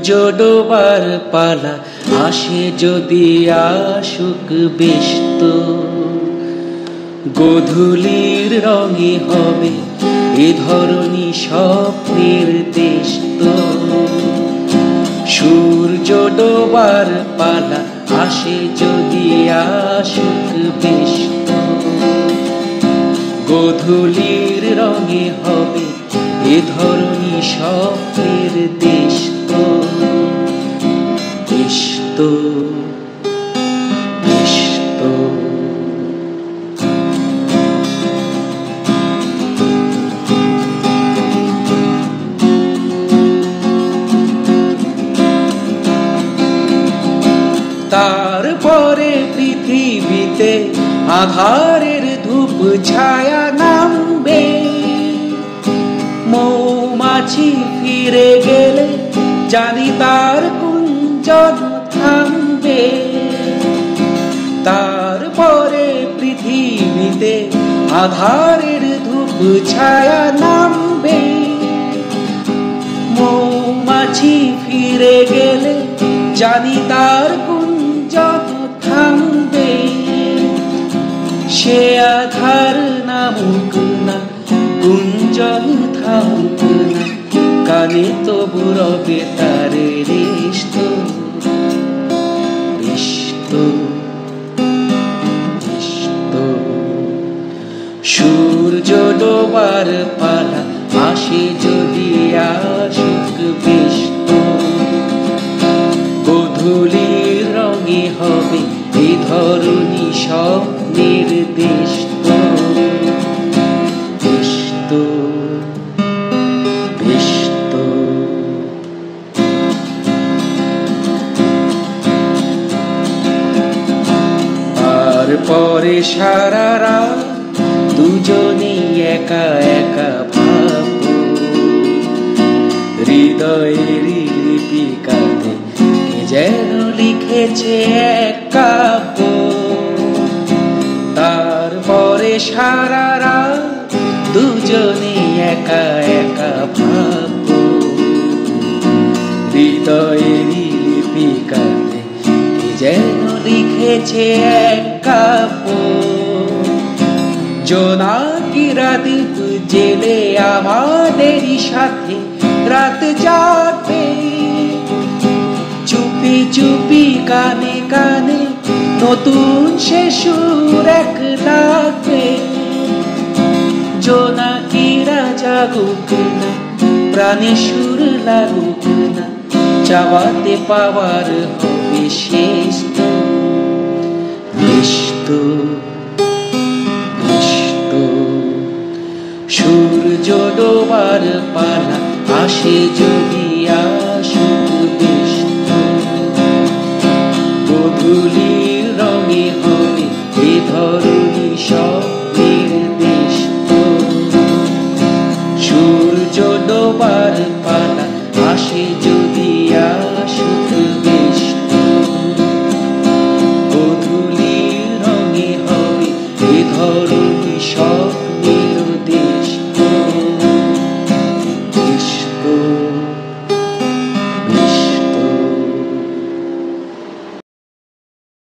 সূর্য ডোবার পালা আসে যদি আসুক বেশত, গোধূলির রঙে হবে এ ধরনী স্বপ্নের দেশ তো। সূর্য ডোবার পালা আসে যদি আসুক বেশত, গোধূলির রঙে হবে এ ধরনী স্বপ্নের দেশ তো। দেশ তো, দেশ তো। তারপরে পৃথিবীতে আধারের ধূপ ছায়া নামবে, মৌমাছি ফিরে গেলে জানি তার কুঞ্জন থামবে। তারপরে পৃথিবীতে আধারের ধূপ ছায়া নামবে, মৌমাছি ফিরে গেলে জানি তার কুঞ্জন থামবে। সে আধার নামুক না, কুঞ্জন থামুক না, কানে তবু রবে তার রেশ তো। বেশ তো, বেশ তো। সূর্য ডোবার পালা আসে যদি আসুক বেশ তো, গোধূলির রঙে হবে এ ধরনী স্বপ্নের দেশ তো। বেশ তো, বেশ তো। তারপরে সারা রাত দুজনেই একা একা ভাববো, হৃদয়ের লিপিকাতে কে যেন লিখেছে এক কাব্য। তারপরে সারা রাত দুজনেই একা একা ভাববো, হৃদয়ের লিপিকাতে কে যেন লিখেছে এক কাব্য। জোনাকিরা দীপ জেলে আমাদেরই সাথে রাত যাবে, চুপি চুপি কানে কানে নতুন সে সুর এক লাগবে। জোনাকিরা জাগুক না, প্রাণে সুর লাগুক না, চাওয়াতে পাওয়ার হবে শেষ তো। বেশ তো, বেশ তো। সূর্য ডোবার পালা আসে যদি আসুক বেশ